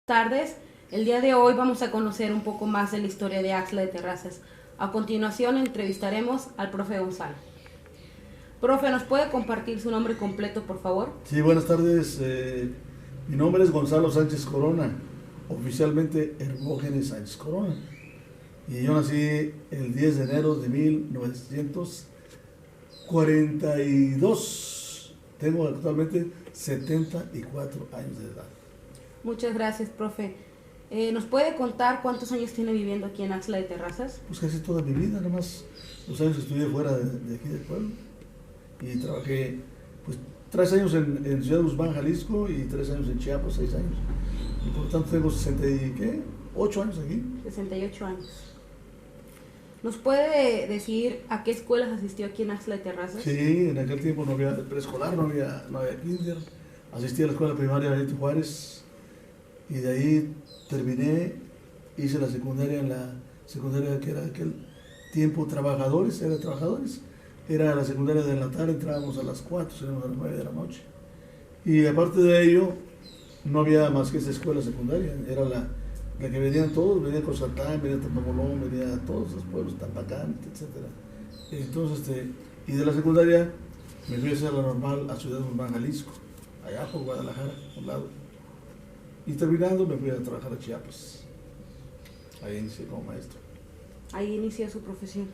Tardes. El día de hoy vamos a conocer un poco más de la historia de Axtla de Terrazas. A continuación entrevistaremos al profe Gonzalo. Profe, ¿nos puede compartir su nombre completo, por favor? Sí, buenas tardes. Mi nombre es Gonzalo Sánchez Corona, oficialmente Hermógenes Sánchez Corona. Y yo nací el 10 de enero de 1942. Tengo actualmente 74 años de edad. Muchas gracias, profe. ¿Nos puede contar cuántos años tiene viviendo aquí en Axtla de Terrazas? Pues casi toda mi vida, nomás los años que estudié fuera de aquí del pueblo. Y trabajé pues 3 años en Ciudad Guzmán, Jalisco, y 3 años en Chiapas, 6 años. Y por lo tanto tengo 68 años aquí. 68 años. ¿Nos puede decir a qué escuelas asistió aquí en Axtla de Terrazas? Sí, en aquel tiempo no había preescolar, no había kinder. Asistí a la escuela primaria Benito Juárez y de ahí terminé, hice la secundaria en la secundaria que era de aquel tiempo trabajadores, era la secundaria de la tarde, entrábamos a las 4, salimos a las 9 de la noche. Y aparte de ello, no había más que esa escuela secundaria, era la que venían todos, venía Cosatán, venía Tapamolón, venía todos los pueblos, Tampacán, etc. Entonces, y de la secundaria me fui a hacer la normal a Ciudad Guzmán, Jalisco, allá por Guadalajara, a un lado. Y terminando me fui a trabajar a Chiapas, ahí inicié como maestro. Ahí inició su profesión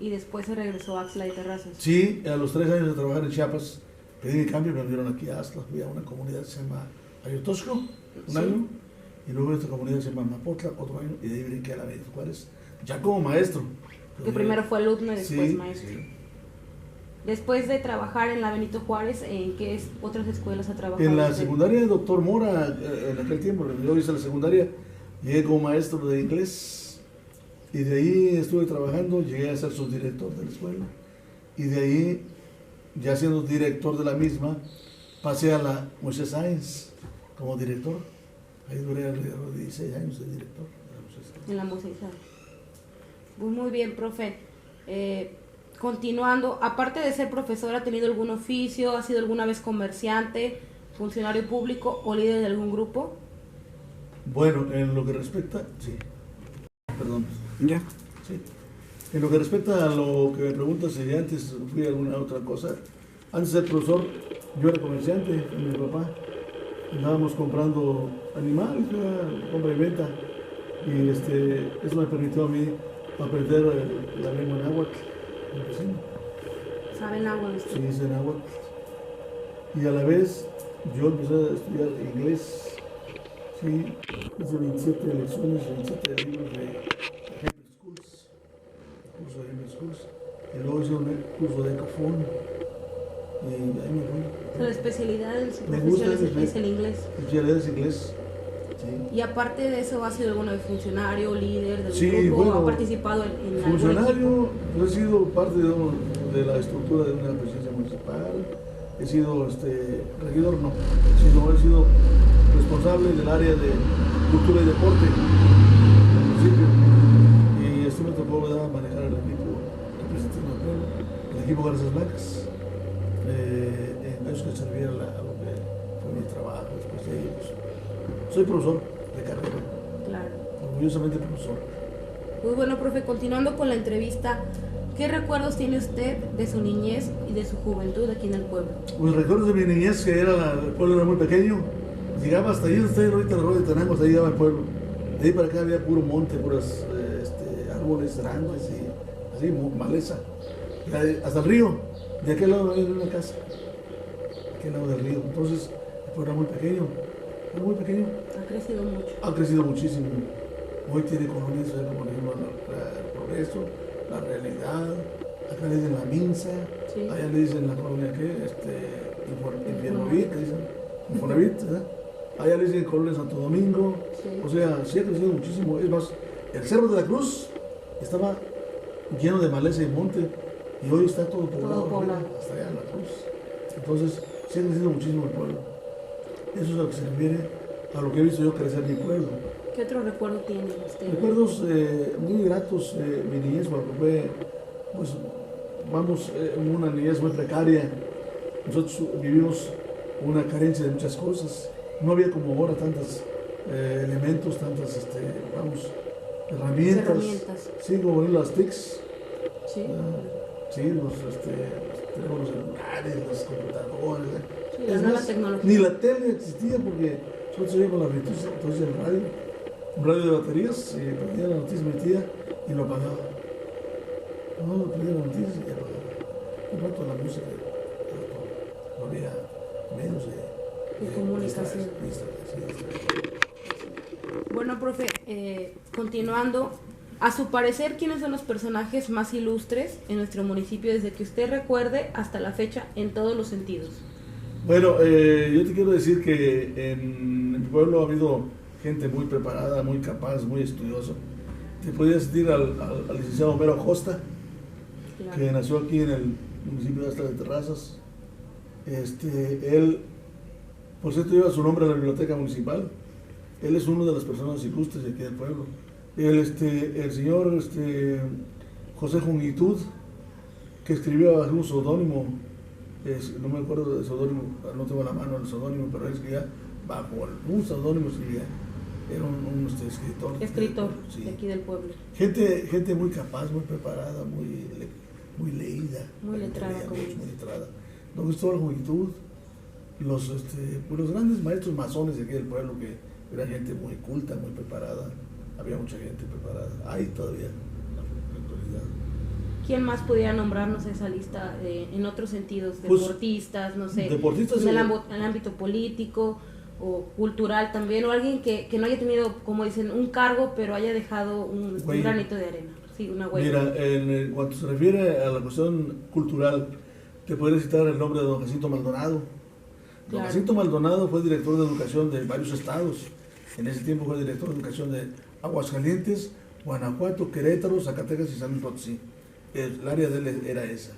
y después se regresó a Axtla de Terrazas. Sí, a los 3 años de trabajar en Chiapas, pedí mi cambio, me enviaron aquí a Axtla, fui a una comunidad que se llama Ayotosco, un año, y luego esta comunidad se llama Mapotla, otro año, y de ahí brinqué a la Benito Juárez, ya como maestro. Que primero fue alumno y después sí, maestro. Sí. Después de trabajar en la Benito Juárez, ¿en qué otras escuelas ha trabajado? En la usted? secundaria de Doctor Mora, en aquel tiempo, yo hice la secundaria, llegué como maestro de inglés, y de ahí estuve trabajando, llegué a ser subdirector de la escuela, y de ahí, ya siendo director de la misma, pasé a la Moisés Sáenz como director. Ahí duré alrededor de 16 años de director de la Moisés Sáenz. En la Moisés Sáenz. Pues muy bien, profe. Continuando, aparte de ser profesor, ¿ha tenido algún oficio? ¿Ha sido alguna vez comerciante, funcionario público o líder de algún grupo? Bueno, en lo que respecta, sí, perdón. Ya. Sí. En lo que respecta a lo que me preguntas, si antes fui a alguna otra cosa, antes de ser profesor, yo era comerciante con mi papá. Andábamos comprando animales, compra y venta. Y eso me permitió a mí aprender la lengua náhuatl. ¿Saben algo de esto? Sí, hice náhuatl. Y a la vez, yo empecé a estudiar inglés. Sí, hice 27 lecciones, 27 libros de Hemper Schools, curso de Hemper Schools, y luego hice un curso de Ecofon, y ahí me fui. O sea, la especialidad de su Me gusta profesión es el inglés. Mi especialidad es inglés, sí. Y aparte de eso, ¿ha sido alguna vez funcionario, líder del Sí, grupo? bueno, ¿Ha participado en algún equipo? Funcionario, he sido parte de la estructura de una presidencia municipal, he sido regidor, no, sino he sido responsable del área de cultura y deporte del municipio. Y esto me tocó, ¿verdad?, manejar el equipo representativo del pueblo, el equipo Garzas Blancas, en eso que servía a lo que fue mi trabajo después de ellos. Soy profesor de carrera, Claro. orgullosamente profesor. Muy bueno, profe, continuando con la entrevista, ¿qué recuerdos tiene usted de su niñez y de su juventud aquí en el pueblo? Pues recuerdo de mi niñez, que el pueblo era muy pequeño, llegaba hasta ahí, estoy ahorita en el rollo de Tenango, hasta ahí llegaba el pueblo. De ahí para acá había puro monte, puros árboles grandes y así, maleza. Hasta el río, de aquel lado había una casa, de aquel lado del río. Entonces, el pueblo era muy pequeño. Ha crecido mucho. Ha crecido muchísimo. Hoy tiene colonias, como le llama el progreso, la realidad. Acá le dicen la Minsa, Sí. allá le dicen la colonia Infonavit, que dicen Infonavit, ¿verdad? Allá le dicen colonia Santo Domingo. Sí. O sea, sí ha crecido muchísimo. Es más, el Cerro de la Cruz estaba lleno de maleza y monte, y hoy está todo poblado, hasta allá en la Cruz. Entonces, sí ha crecido muchísimo el pueblo. Eso es a lo que se refiere a lo que he visto yo crecer mi pueblo. ¿Qué otro recuerdo tiene usted? Recuerdos muy gratos, mi niñez, porque fue, pues, una niñez muy precaria. Nosotros vivimos una carencia de muchas cosas. No había como ahora tantas elementos, tantas, herramientas. Sí, como las TICs. Sí. Sí, tenemos los celulares, las computadoras. Sí, la nueva tecnología. Ni la tele existía porque nosotros oíamos las noticias, entonces el radio, un radio de baterías, prendía la noticia, metía y lo apagaba. No, prendía la noticia y apagaba. Un rato la música, no había medios de comunicación. Bueno, profe, continuando, a su parecer, ¿quiénes son los personajes más ilustres en nuestro municipio desde que usted recuerde hasta la fecha en todos los sentidos? Bueno, yo te quiero decir que en mi pueblo ha habido gente muy preparada, muy capaz, muy estudiosa. Te podías decir al licenciado Homero Acosta, claro, que nació aquí en el municipio de Axtla de Terrazas. Él, por cierto, lleva su nombre a la biblioteca municipal. Él es una de las personas ilustres de aquí del pueblo. El señor José Jungitud, que escribía bajo un seudónimo, no me acuerdo del seudónimo, no tengo la mano el seudónimo, pero él escribía bajo un seudónimo, era un escritor. Sí, de aquí del pueblo. Gente muy capaz, muy preparada, muy leída. Muy letrada. Muy letrada. Don Cristóbal Jungitud, los grandes maestros masones de aquí del pueblo, que era gente muy culta, muy preparada. Había mucha gente preparada. Hay todavía en la actualidad. ¿Quién más pudiera nombrarnos esa lista en otros sentidos? Deportistas, pues, no sé. Deportistas en el ámbito político o cultural también, o alguien que no haya tenido, como dicen, un cargo, pero haya dejado un granito de arena. Sí, una huella. Mira, en cuanto se refiere a la cuestión cultural, te podría citar el nombre de don Jacinto Maldonado. Don Jacinto Maldonado fue director de educación de varios estados. En ese tiempo fue director de educación de Aguascalientes, Guanajuato, Querétaro, Zacatecas y San Luis Potosí. El área de él era esa.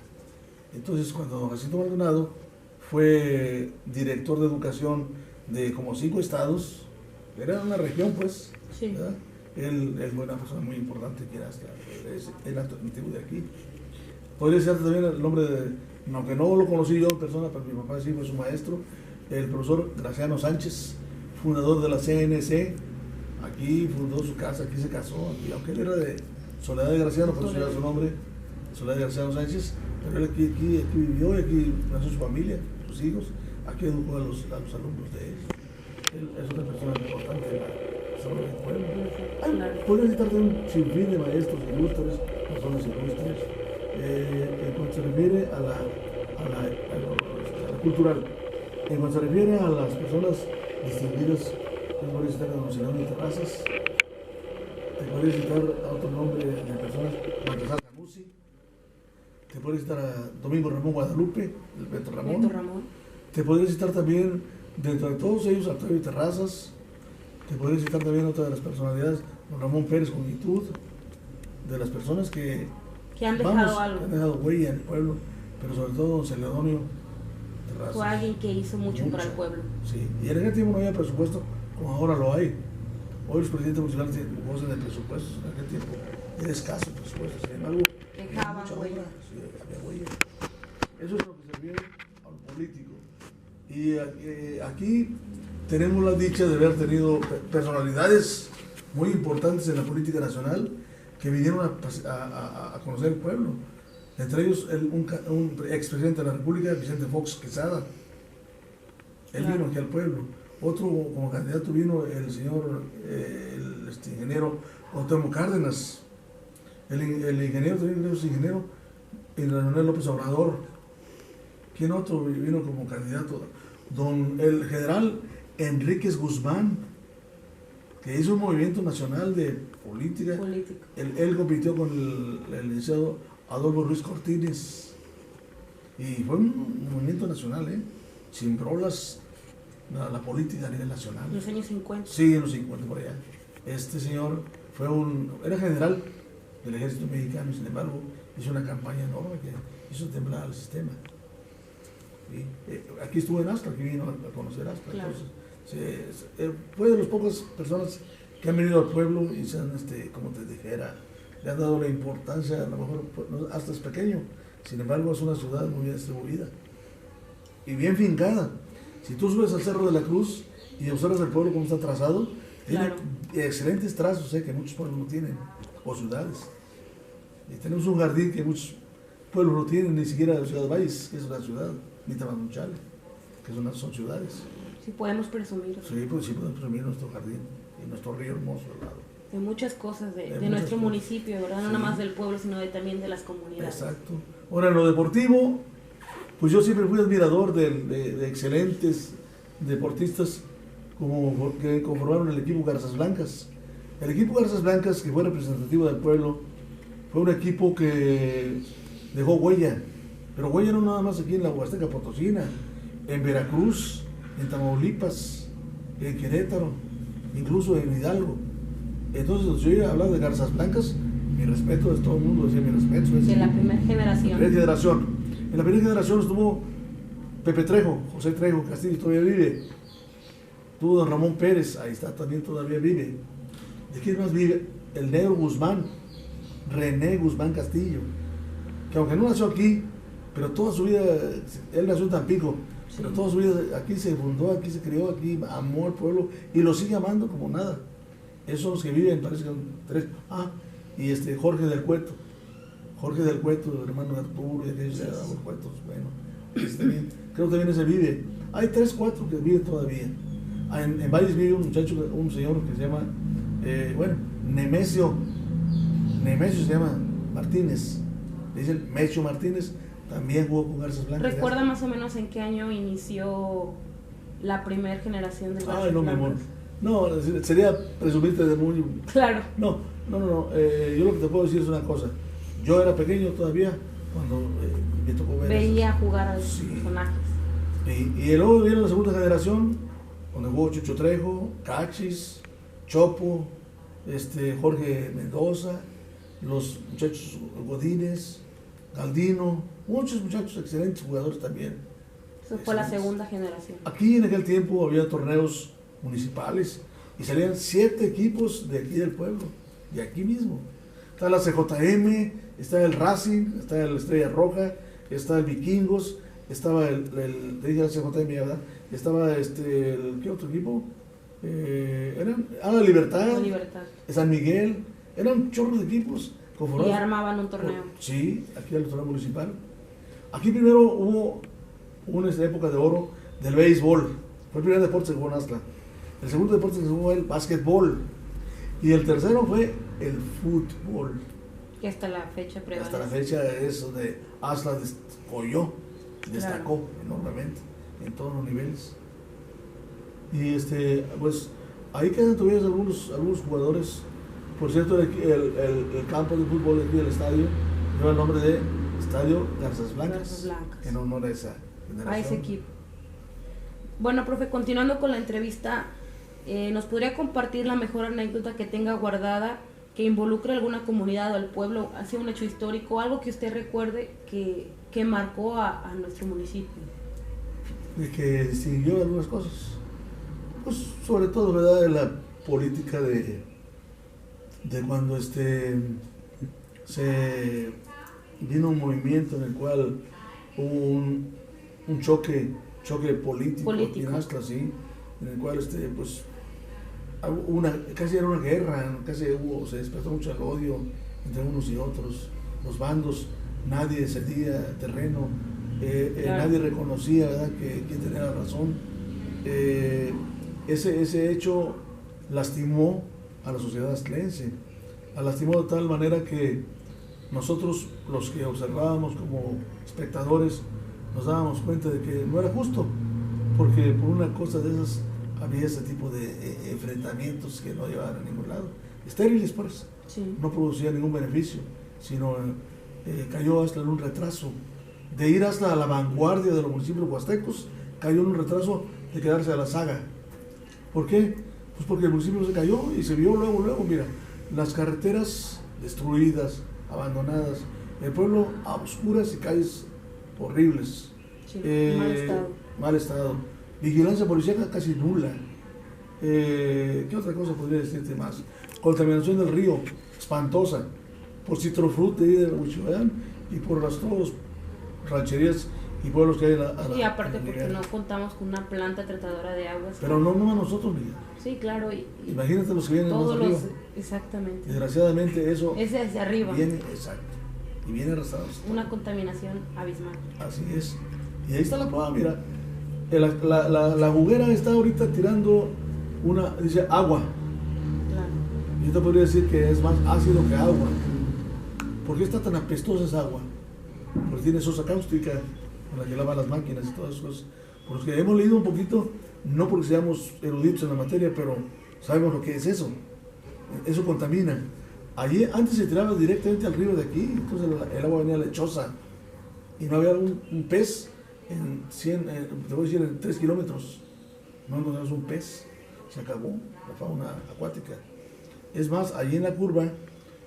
Entonces, cuando don Jacinto Maldonado fue director de educación de como 5 estados, era una región, pues, sí, ¿verdad? Él fue una persona muy importante que era nativo de aquí. Podría ser también el nombre aunque no lo conocí yo en persona, pero mi papá sí fue su maestro, el profesor Graciano Sánchez, fundador de la CNC. Aquí fundó su casa, aquí se casó, aquí, aunque él era de Soledad de Graciano, por eso era su nombre, Soledad de Graciano Sánchez, pero él aquí vivió y aquí nació su familia, sus hijos, aquí educó a los alumnos de él. Él es una persona importante en la zona del pueblo. Podría citar un sinfín de maestros ilustres, personas ilustres. En cuanto se refiere a la cultural, en cuanto se refiere a las personas distinguidas, te podría citar a don Senador de Terrazas, te podría citar a otro nombre de personas, Baltasar Camusi, te podría citar a Domingo Ramón Guadalupe, el Beto Ramón. Te podría citar también, dentro de todos ellos, a Octavio Terrazas. Te podría citar también a otra de las personalidades, don Ramón Pérez Jungitud, de las personas que han dejado algo. Que han dejado huella en el pueblo, pero sobre todo don Celedonio Terrazas. Fue alguien que hizo mucho para el pueblo. Sí, y en aquel tiempo no había presupuesto como ahora lo hay. Hoy los presidentes municipales gozan de presupuestos, en aquel tiempo era escaso el presupuesto, sin embargo, dejaban huella. Sí, había huella. Eso es lo que se refiere a lo político. Y aquí tenemos la dicha de haber tenido personalidades muy importantes en la política nacional que vinieron a conocer el pueblo. Entre ellos un expresidente de la República, Vicente Fox Quesada. Él vino aquí al pueblo. Otro como candidato vino el señor ingeniero Cuauhtémoc Cárdenas. El ingeniero también es ingeniero, Leonel López Obrador. ¿Quién otro vino como candidato? El general Enríquez Guzmán, que hizo un movimiento nacional de política. Él compitió con el licenciado Adolfo Ruiz Cortines. Y fue un movimiento nacional, sin brolas, la política a nivel nacional. En los años 50. Sí, en los 50 por allá. Este señor era general del ejército mexicano y sin embargo hizo una campaña enorme que hizo temblar al sistema. ¿Sí? Aquí estuvo en Axtla, aquí vino a conocer Axtla. Claro. Entonces, fue de las pocas personas que han venido al pueblo y se han, como te dijera, le han dado la importancia, a lo mejor Axtla es pequeño, sin embargo es una ciudad muy bien distribuida y bien fincada. Si tú subes al Cerro de la Cruz y observas el pueblo cómo está trazado, Claro. Tiene excelentes trazos que muchos pueblos no tienen, o ciudades. Y tenemos un jardín que muchos pueblos no tienen, ni siquiera Ciudad Valles, que es una ciudad, ni Tamazunchale, que son ciudades. Sí, podemos presumir. Sí, pues sí podemos presumir nuestro jardín y nuestro río hermoso al lado. De muchas cosas de muchas nuestro cosas. municipio, ¿verdad? No Sí. nada más del pueblo, sino también de las comunidades. Exacto. Ahora, en lo deportivo, pues yo siempre fui admirador de excelentes deportistas como que conformaron el equipo Garzas Blancas. El equipo Garzas Blancas, que fue representativo del pueblo, fue un equipo que dejó huella, pero huella no nada más aquí en la Huasteca Potosina, en Veracruz, en Tamaulipas, en Querétaro, incluso en Hidalgo. Entonces, yo iba a hablar de Garzas Blancas, mi respeto es todo el mundo, decía mi respeto. De la primera generación. Primera generación. En la primera generación estuvo Pepe Trejo, José Trejo Castillo, todavía vive. Tuvo don Ramón Pérez, ahí está, también todavía vive. ¿De quién más vive? El Negro Guzmán, René Guzmán Castillo, que aunque no nació aquí, pero toda su vida, él nació en Tampico, pero toda su vida aquí se fundó, aquí se crió, aquí amó al pueblo y lo sigue amando como nada. Esos son los que viven, parece que son tres. Y Jorge del Cueto, hermano de Arturo y aquellos de los Cuetos, bueno, creo que también ese vive. Hay 3, 4 que viven todavía. En Valles vive un muchacho, un señor que se llama, Nemesio se llama Martínez, le dicen Mecho Martínez, también jugó con Garzas Blancas. ¿Recuerda más o menos en qué año inició la primera generación de Garzas No, mi amor. No, sería presumirte de muy... Claro. No. Yo lo que te puedo decir es una cosa. Yo era pequeño todavía cuando me tocó ver. Veía jugar a los personajes. Y luego viene la segunda generación, donde jugó Chucho Trejo, Cachis, Chopo, Jorge Mendoza, los muchachos Godínez, Galdino, muchos muchachos excelentes jugadores también. Eso fue la segunda generación. Aquí en aquel tiempo había torneos municipales y salían 7 equipos de aquí del pueblo, de aquí mismo. Está la CJM, está el Racing, está el Estrella Roja, está el Vikingos, estaba te dije la CJM, ¿verdad? Estaba ¿qué otro equipo? La Libertad, San Miguel, eran chorros de equipos. Y armaban un torneo. Sí, aquí era el torneo municipal. Aquí primero hubo una época de oro del béisbol, fue el primer deporte que se jugó en Aztla. El segundo deporte que se jugó fue el básquetbol. Y el tercero fue el fútbol. Que hasta la fecha prevalece. Hasta la fecha es donde Aztla destacó enormemente en todos los niveles. Y pues ahí quedan todavía algunos jugadores. Por cierto, el campo de fútbol de aquí del estadio lleva el nombre de Estadio Garzas Blancas, en honor a esa generación. A ese equipo. Bueno, profe, continuando con la entrevista, ¿nos podría compartir la mejor anécdota que tenga guardada que involucre a alguna comunidad o al pueblo, hacia un hecho histórico, algo que usted recuerde que marcó a nuestro municipio? De que distinguió algunas cosas. Pues sobre todo, ¿verdad?, de la política de cuando se vino un movimiento en el cual hubo un choque político. En Aztla, sí, en el cual pues casi era una guerra, se despertó mucho el odio entre unos y otros, los bandos, nadie cedía terreno, claro. Nadie reconocía, ¿verdad?, quién tenía la razón. Ese hecho lastimó a la sociedad aztlense, lastimó de tal manera que nosotros, los que observábamos como espectadores, nos dábamos cuenta de que no era justo, porque por una cosa de esas había ese tipo de enfrentamientos que no llevaban a ningún lado, estériles pues, sí. No producían ningún beneficio, sino cayó hasta en un retraso, de ir hasta la vanguardia de los municipios huastecos, cayó en un retraso de quedarse a la saga. ¿Por qué? Pues porque el municipio se cayó y se vio luego, mira, las carreteras destruidas, abandonadas, el pueblo a oscuras y calles horribles, sí, mal estado, vigilancia policial casi nula. ¿Qué otra cosa podría decirte más? Contaminación del río, espantosa, por Citrofrut de Huichueán y por todas las rancherías y pueblos que hay Sí, aparte porque no contamos con una planta tratadora de aguas. Pero no a nosotros, Miguel. Sí, claro. Imagínate los que vienen más arriba. Exactamente. Desgraciadamente eso es desde arriba. Viene, exacto. Y viene arrastrado. Una contaminación abismal. Así es. Y ahí está la prueba, mira. La juguera está ahorita tirando dice agua. Claro. Yo te podría decir que es más ácido que agua. ¿Por qué está tan apestosa esa agua? Porque tiene sosa cáustica con la que lavan las máquinas y todas esas cosas. Por los que hemos leído un poquito, no porque seamos eruditos en la materia, pero sabemos lo que es eso. Eso contamina. Allí antes se tiraba directamente al río de aquí, entonces el agua venía lechosa y no había un pez en 100, te voy a decir en 3 kilómetros. No encontramos un pez, se acabó la fauna acuática. Es más, allí en la curva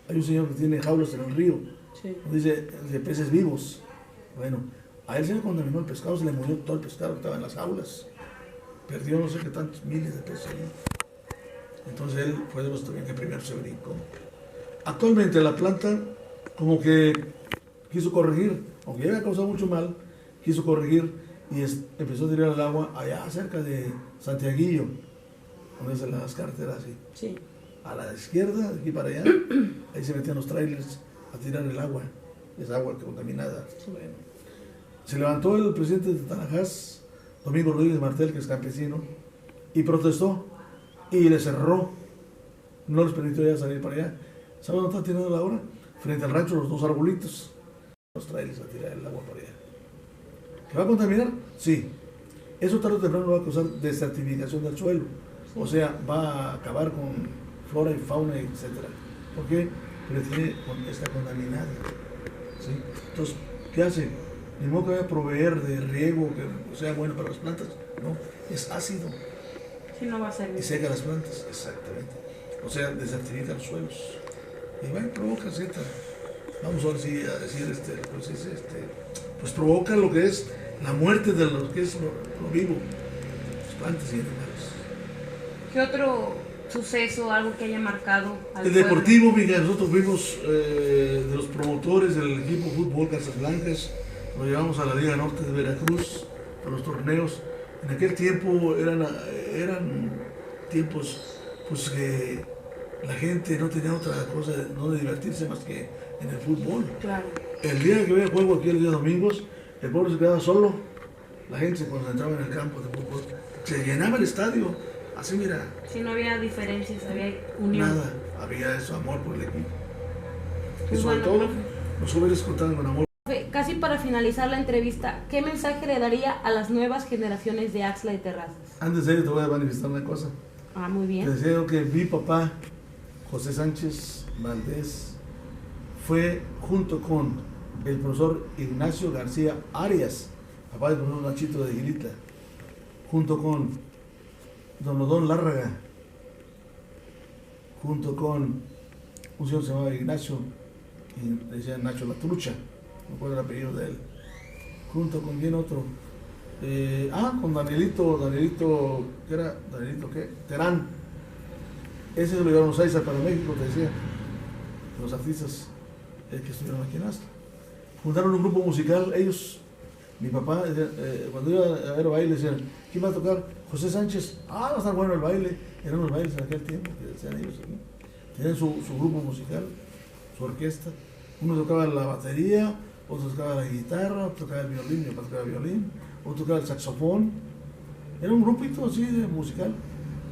hay un señor que tiene jaulas en el río, sí. Dice de peces vivos. Bueno, a él se le contaminó el pescado, se le murió todo el pescado que estaba en las jaulas. Perdió no sé qué tantos miles de peces allí. Entonces él fue de los también que primero se brincó. Actualmente la planta como que quiso corregir, aunque ya había causado mucho mal, quiso corregir y empezó a tirar el agua allá cerca de Santiaguillo, donde se las carreteras así. Sí. A la izquierda, de aquí para allá, ahí se metían los trailers a tirar el agua, esa agua contaminada. Sí. Bueno, se levantó el presidente de Tanajás, Domingo Rodríguez Martel, que es campesino, y protestó y le cerró, no les permitió ya salir para allá. ¿Sabes dónde está tirando la hora? Frente al rancho, los 2 arbolitos. Los trailers a tirar el agua para allá. ¿Que va a contaminar? Sí. Eso tarde o temprano va a causar desertificación del suelo. Sí. O sea, va a acabar con flora y fauna, etc. ¿Por qué? Porque está contaminada. ¿Sí? Entonces, ¿qué hace? Ni modo que vaya a proveer de riego que sea bueno para las plantas. No, es ácido. Sí, no va a servir. Y seca las plantas, exactamente. O sea, desertifica los suelos. Y bueno, provoca cierta, vamos ahora sí a decir, pues provoca lo que es la muerte de lo que es lo vivo, las plantas y animales. ¿Qué otro suceso, algo que haya marcado al El deportivo, Miguel, nosotros fuimos de los promotores del equipo fútbol Casas Blancas, lo llevamos a la Liga Norte de Veracruz, a los torneos. En aquel tiempo eran tiempos pues que la gente no tenía otra cosa no de divertirse más que en el fútbol. Claro. El día que había juego aquí, el día domingos, el pueblo se quedaba solo, la gente se concentraba en el campo de fútbol, se llenaba el estadio, así mira. Sí, no había diferencias, había unión. Nada, había eso, amor por el equipo. Pues y sobre bueno, todo, los jóvenes contaban con amor. Casi para finalizar la entrevista, ¿qué mensaje le daría a las nuevas generaciones de Axtla de Terrazas? Antes de ello te voy a manifestar una cosa. Ah, muy bien. Te decía que mi papá, José Sánchez Valdés, fue junto con el profesor Ignacio García Arias, papá del profesor Nachito de Gilitla, junto con don Odón Lárraga, junto con un señor que se llamaba Ignacio, y le decían Nacho La Trucha, no recuerdo el apellido de él, junto con quién otro, con Danielito, ¿qué era? Danielito, ¿qué? Terán. Ese se lo llevaron los Aizar para México, te decía, los artistas que estuvieron aquí en Axtla. Juntaron un grupo musical, ellos, mi papá, cuando iba a ver baile, decían, ¿quién va a tocar? José Sánchez. Va a estar bueno el baile. Eran los bailes en aquel tiempo, que decían ellos aquí. Tenían su grupo musical, su orquesta. Uno tocaba la batería, otro tocaba la guitarra, otro tocaba el violín, mi papá tocaba el violín, otro tocaba el saxofón. Era un grupito así de musical.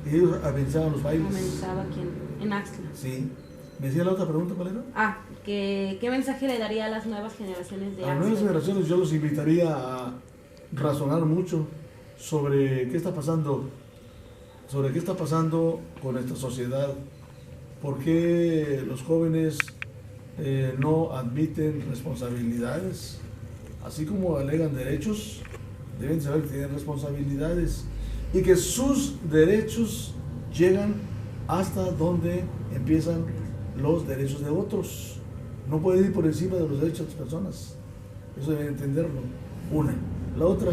Y ellos amenizaban los bailes. Comenzaba aquí en Axtla. Sí. ¿Me decía la otra pregunta, cuál era? ¿Qué mensaje le daría a las nuevas generaciones de Axtla? A las nuevas generaciones yo los invitaría a razonar mucho sobre qué está pasando con esta sociedad, por qué los jóvenes no admiten responsabilidades, así como alegan derechos, deben saber que tienen responsabilidades y que sus derechos llegan hasta donde empiezan los derechos de otros. No pueden ir por encima de los derechos de las personas. Eso deben entenderlo. Una. La otra,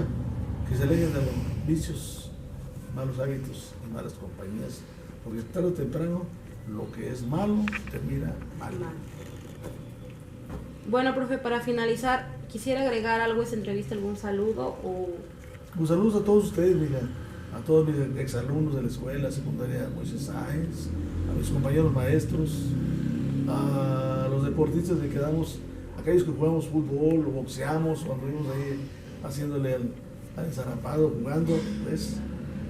que se alejen de los vicios, malos hábitos y malas compañías, porque tarde o temprano lo que es malo termina mal. Bueno, profe, para finalizar, ¿Quisiera agregar algo a esa entrevista, algún saludo o...? Pues saludos a todos ustedes, mija, a todos mis exalumnos de la escuela secundaria Moisés Sáenz, a mis compañeros maestros, a los deportistas que quedamos, aquellos que jugamos fútbol o boxeamos o anduvimos ahí haciéndole al ensarapado, jugando, pues.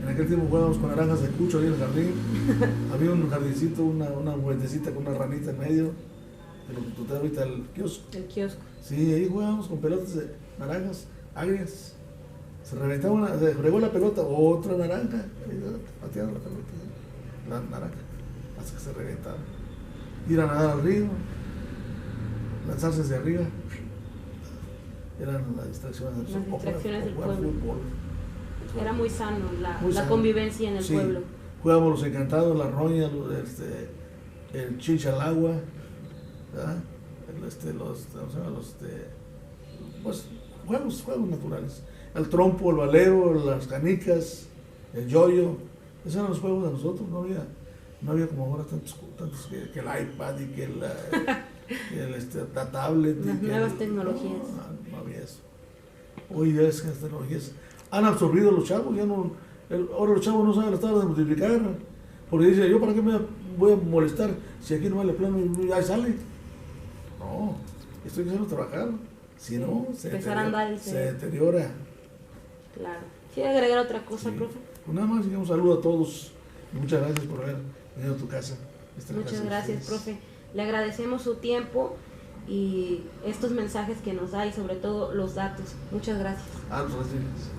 En aquel tiempo jugábamos con naranjas de cucho ahí en el jardín. Había un jardincito, una fuentecita con una ranita en medio, de lo que tú te das ahorita el kiosco. El kiosco. Sí, ahí jugábamos con pelotas de naranjas agrias. Se reventaba se regó la pelota, otra naranja, pateando la pelota, la naranja, hasta que se reventaba. Ir a nadar al río, lanzarse desde arriba. Eran las distracciones del pueblo. Fútbol. Era muy sano Muy la sano. convivencia en el Sí. pueblo. Jugábamos los encantados, la roña, el chincha al agua, ¿verdad? Pues juegos naturales. El trompo, el valero, las canicas, el yoyo, esos eran los juegos de nosotros, no había como ahora tantos que el iPad y que la tablet. Las nuevas tecnologías. No había eso. Hoy ya es que las tecnologías han absorbido a los chavos, ahora los chavos no saben las tablas de multiplicar, porque dicen, yo para qué me voy a molestar si aquí no vale plano y ahí sale. No, esto hay que hacerlo trabajar, si no, se deteriora. Claro. ¿Quiere agregar otra cosa, profe? Pues nada más, un saludo a todos y muchas gracias por haber venido a tu casa. Muchas gracias, profe. Le agradecemos su tiempo y estos mensajes que nos da y sobre todo los datos. Muchas gracias. Gracias.